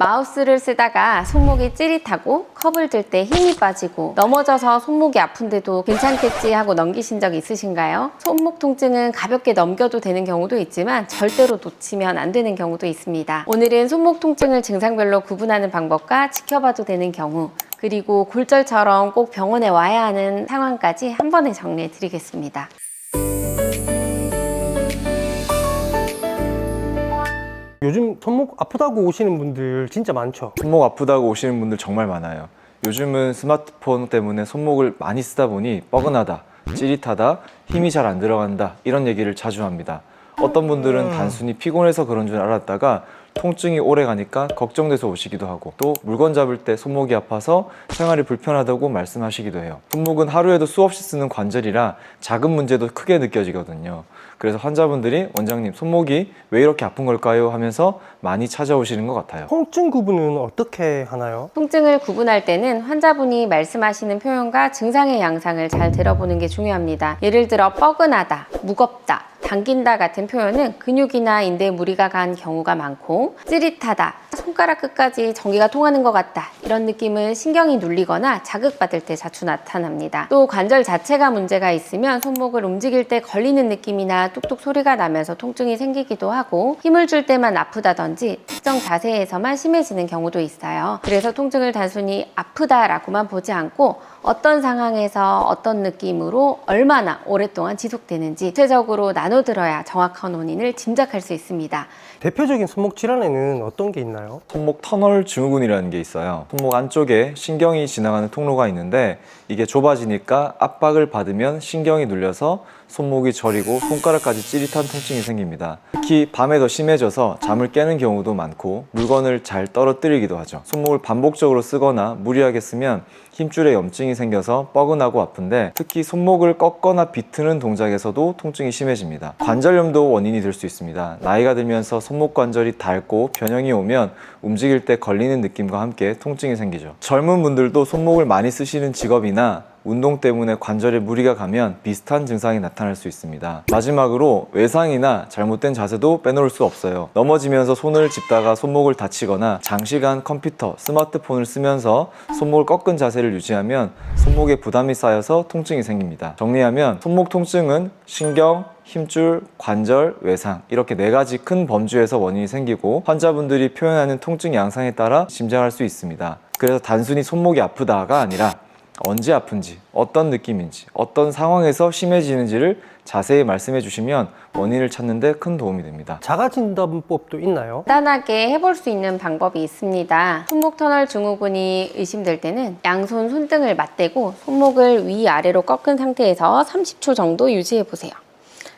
마우스를 쓰다가 손목이 찌릿하고 컵을 들 때 힘이 빠지고 넘어져서 손목이 아픈데도 괜찮겠지 하고 넘기신 적 있으신가요? 손목 통증은 가볍게 넘겨도 되는 경우도 있지만 절대로 놓치면 안 되는 경우도 있습니다. 오늘은 손목 통증을 증상별로 구분하는 방법과 지켜봐도 되는 경우, 그리고 골절처럼 꼭 병원에 와야 하는 상황까지 한 번에 정리해 드리겠습니다. 요즘 손목 아프다고 오시는 분들 진짜 많죠? 손목 아프다고 오시는 분들 정말 많아요. 요즘은 스마트폰 때문에 손목을 많이 쓰다 보니 뻐근하다, 찌릿하다, 힘이 잘 안 들어간다 이런 얘기를 자주 합니다. 어떤 분들은 단순히 피곤해서 그런 줄 알았다가 통증이 오래 가니까 걱정돼서 오시기도 하고, 또 물건 잡을 때 손목이 아파서 생활이 불편하다고 말씀하시기도 해요. 손목은 하루에도 수없이 쓰는 관절이라 작은 문제도 크게 느껴지거든요. 그래서 환자분들이 원장님 손목이 왜 이렇게 아픈 걸까요? 하면서 많이 찾아오시는 것 같아요. 통증 구분은 어떻게 하나요? 통증을 구분할 때는 환자분이 말씀하시는 표현과 증상의 양상을 잘 들어보는 게 중요합니다. 예를 들어 뻐근하다, 무겁다, 당긴다 같은 표현은 근육이나 인대에 무리가 간 경우가 많고, 찌릿하다, 손가락 끝까지 전기가 통하는 것 같다 이런 느낌은 신경이 눌리거나 자극받을 때 자주 나타납니다. 또 관절 자체가 문제가 있으면 손목을 움직일 때 걸리는 느낌이나 뚝뚝 소리가 나면서 통증이 생기기도 하고, 힘을 줄 때만 아프다든지 특정 자세에서만 심해지는 경우도 있어요. 그래서 통증을 단순히 아프다라고만 보지 않고 어떤 상황에서 어떤 느낌으로 얼마나 오랫동안 지속되는지 구체적으로 나눠들어야 정확한 원인을 짐작할 수 있습니다. 대표적인 손목 질환에는 어떤 게 있나요? 손목 터널 증후군이라는 게 있어요. 손목 안쪽에 신경이 지나가는 통로가 있는데, 이게 좁아지니까 압박을 받으면 신경이 눌려서 손목이 저리고 손가락까지 찌릿한 통증이 생깁니다. 특히 밤에 더 심해져서 잠을 깨는 경우도 많고 물건을 잘 떨어뜨리기도 하죠. 손목을 반복적으로 쓰거나 무리하게 쓰면 힘줄에 염증이 생겨서 뻐근하고 아픈데, 특히 손목을 꺾거나 비트는 동작에서도 통증이 심해집니다. 관절염도 원인이 될 수 있습니다. 나이가 들면서 손목 관절이 닳고 변형이 오면 움직일 때 걸리는 느낌과 함께 통증이 생기죠. 젊은 분들도 손목을 많이 쓰시는 직업이나 운동 때문에 관절에 무리가 가면 비슷한 증상이 나타날 수 있습니다. 마지막으로 외상이나 잘못된 자세도 빼놓을 수 없어요. 넘어지면서 손을 짚다가 손목을 다치거나 장시간 컴퓨터, 스마트폰을 쓰면서 손목을 꺾은 자세를 유지하면 손목에 부담이 쌓여서 통증이 생깁니다. 정리하면 손목 통증은 신경, 힘줄, 관절, 외상 이렇게 4가지 큰 범주에서 원인이 생기고, 환자분들이 표현하는 통증 양상에 따라 짐작할 수 있습니다. 그래서 단순히 손목이 아프다가 아니라 언제 아픈지, 어떤 느낌인지, 어떤 상황에서 심해지는지를 자세히 말씀해 주시면 원인을 찾는 데 큰 도움이 됩니다. 자가진단법도 있나요? 간단하게 해볼 수 있는 방법이 있습니다. 손목 터널 증후군이 의심될 때는 양손 손등을 맞대고 손목을 위아래로 꺾은 상태에서 30초 정도 유지해 보세요.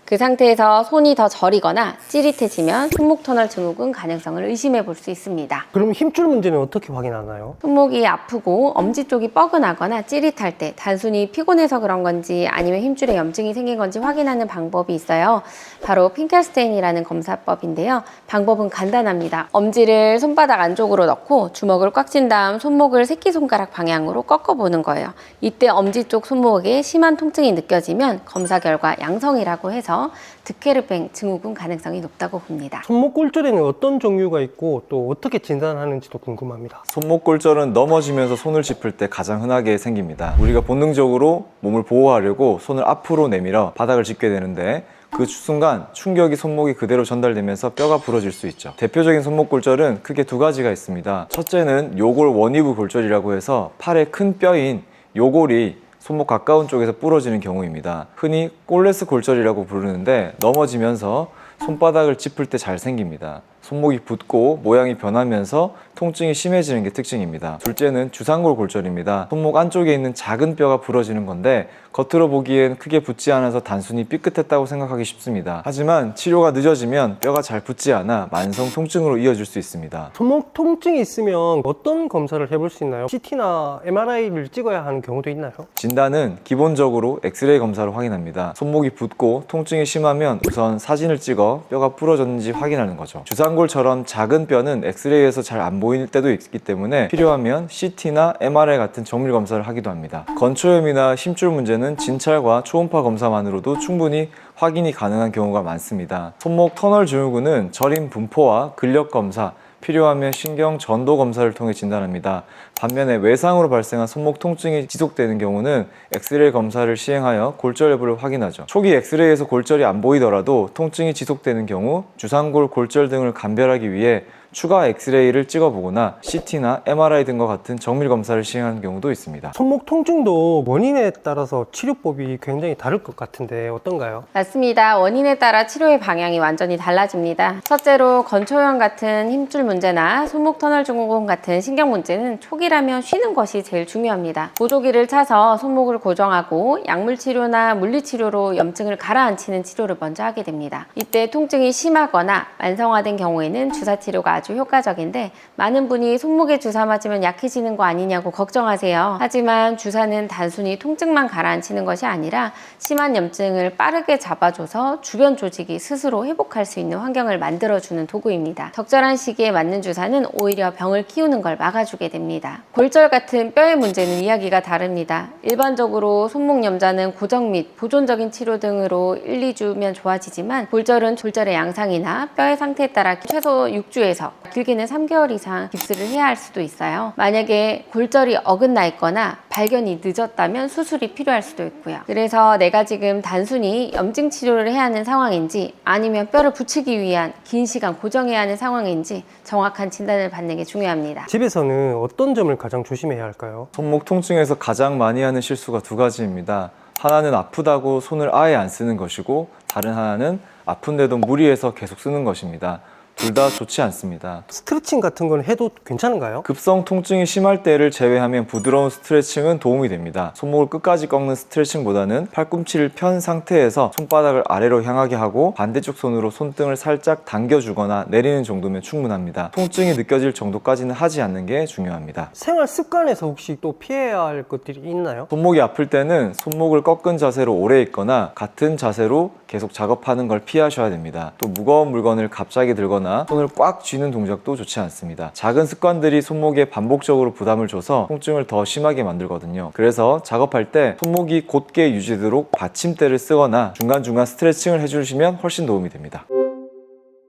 그 상태에서 손이 더 저리거나 찌릿해지면 손목 터널 증후군 가능성을 의심해 볼 수 있습니다. 그럼 힘줄 문제는 어떻게 확인하나요? 손목이 아프고 엄지 쪽이 뻐근하거나 찌릿할 때 단순히 피곤해서 그런 건지 아니면 힘줄에 염증이 생긴 건지 확인하는 방법이 있어요. 바로 핑켈스테인이라는 검사법인데요. 방법은 간단합니다. 엄지를 손바닥 안쪽으로 넣고 주먹을 꽉 쥔 다음 손목을 새끼손가락 방향으로 꺾어보는 거예요. 이때 엄지 쪽 손목에 심한 통증이 느껴지면 검사 결과 양성이라고 해서 드케르뱅 증후군 가능성이 높다고 봅니다. 손목 골절에는 어떤 종류가 있고 또 어떻게 진단하는지도 궁금합니다. 손목 골절은 넘어지면서 손을 짚을 때 가장 흔하게 생깁니다. 우리가 본능적으로 몸을 보호하려고 손을 앞으로 내밀어 바닥을 짚게 되는데, 그 순간 충격이 손목이 그대로 전달되면서 뼈가 부러질 수 있죠. 대표적인 손목 골절은 크게 2가지가 있습니다. 첫째는 요골 원위부 골절이라고 해서 팔의 큰 뼈인 요골이 손목 가까운 쪽에서 부러지는 경우입니다. 흔히 꼴레스 골절이라고 부르는데, 넘어지면서 손바닥을 짚을 때 잘 생깁니다. 손목이 붓고 모양이 변하면서 통증이 심해지는 게 특징입니다. 둘째는 주상골 골절입니다. 손목 안쪽에 있는 작은 뼈가 부러지는 건데, 겉으로 보기엔 크게 붓지 않아서 단순히 삐끗했다고 생각하기 쉽습니다. 하지만 치료가 늦어지면 뼈가 잘 붓지 않아 만성 통증으로 이어질 수 있습니다. 손목 통증이 있으면 어떤 검사를 해볼 수 있나요? CT나 MRI를 찍어야 하는 경우도 있나요? 진단은 기본적으로 엑스레이 검사로 확인합니다. 손목이 붓고 통증이 심하면 우선 사진을 찍어 뼈가 부러졌는지 확인하는 거죠. 주상골처럼 작은 뼈는 엑스레이에서 잘 안 보일 때도 있기 때문에 필요하면 CT나 MRI 같은 정밀 검사를 하기도 합니다. 건초염이나 힘줄 문제는 진찰과 초음파 검사만으로도 충분히 확인이 가능한 경우가 많습니다. 손목 터널 증후군은 저림 분포와 근력 검사, 필요하면 신경 전도 검사를 통해 진단합니다. 반면에 외상으로 발생한 손목 통증이 지속되는 경우는 엑스레이 검사를 시행하여 골절 여부를 확인하죠. 초기 엑스레이에서 골절이 안 보이더라도 통증이 지속되는 경우 주상골 골절 등을 감별하기 위해 추가 엑스레이를 찍어보거나 CT나 MRI 등과 같은 정밀 검사를 시행하는 경우도 있습니다. 손목 통증도 원인에 따라서 치료법이 굉장히 다를 것 같은데 어떤가요? 맞습니다. 원인에 따라 치료의 방향이 완전히 달라집니다. 첫째로 건초형 같은 힘줄 문제나 손목 터널 증후군 같은 신경 문제는 초기라면 쉬는 것이 제일 중요합니다. 보조기를 차서 손목을 고정하고 약물 치료나 물리 치료로 염증을 가라앉히는 치료를 먼저 하게 됩니다. 이때 통증이 심하거나 만성화된 경우에는 주사 치료가 아주 효과적인데 많은 분이 손목에 주사 맞으면 약해지는 거 아니냐고 걱정하세요. 하지만 주사는 단순히 통증만 가라앉히는 것이 아니라 심한 염증을 빠르게 잡아줘서 주변 조직이 스스로 회복할 수 있는 환경을 만들어주는 도구입니다. 적절한 시기에 맞는 주사는 오히려 병을 키우는 걸 막아주게 됩니다. 골절 같은 뼈의 문제는 이야기가 다릅니다. 일반적으로 손목 염좌는 고정 및 보존적인 치료 등으로 1, 2주면 좋아지지만 골절은 골절의 양상이나 뼈의 상태에 따라 최소 6주에서 길게는 3개월 이상 깁스를 해야 할 수도 있어요. 만약에 골절이 어긋나 있거나 발견이 늦었다면 수술이 필요할 수도 있고요. 그래서 내가 지금 단순히 염증 치료를 해야 하는 상황인지 아니면 뼈를 붙이기 위한 긴 시간 고정해야 하는 상황인지 정확한 진단을 받는 게 중요합니다. 집에서는 어떤 점을 가장 조심해야 할까요? 손목 통증에서 가장 많이 하는 실수가 두 가지입니다. 하나는 아프다고 손을 아예 안 쓰는 것이고 다른 하나는 아픈데도 무리해서 계속 쓰는 것입니다. 둘 다 좋지 않습니다. 스트레칭 같은 건 해도 괜찮은가요? 급성 통증이 심할 때를 제외하면 부드러운 스트레칭은 도움이 됩니다. 손목을 끝까지 꺾는 스트레칭보다는 팔꿈치를 편 상태에서 손바닥을 아래로 향하게 하고 반대쪽 손으로 손등을 살짝 당겨주거나 내리는 정도면 충분합니다. 통증이 느껴질 정도까지는 하지 않는 게 중요합니다. 생활 습관에서 혹시 또 피해야 할 것들이 있나요? 손목이 아플 때는 손목을 꺾은 자세로 오래 있거나 같은 자세로 계속 작업하는 걸 피하셔야 됩니다. 또 무거운 물건을 갑자기 들거나 손을 꽉 쥐는 동작도 좋지 않습니다. 작은 습관들이 손목에 반복적으로 부담을 줘서 통증을 더 심하게 만들거든요. 그래서 작업할 때 손목이 곧게 유지되도록 받침대를 쓰거나 중간중간 스트레칭을 해주시면 훨씬 도움이 됩니다.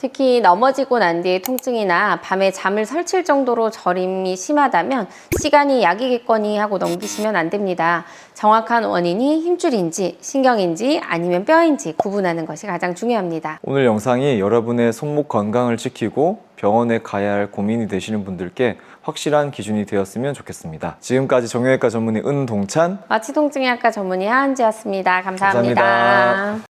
특히 넘어지고 난 뒤의 통증이나 밤에 잠을 설칠 정도로 저림이 심하다면 시간이 약이겠거니 하고 넘기시면 안 됩니다. 정확한 원인이 힘줄인지 신경인지 아니면 뼈인지 구분하는 것이 가장 중요합니다. 오늘 영상이 여러분의 손목 건강을 지키고 병원에 가야 할 고민이 되시는 분들께 확실한 기준이 되었으면 좋겠습니다. 지금까지 정형외과 전문의 은동찬, 마취통증의학과 전문의 하은지였습니다. 감사합니다. 감사합니다.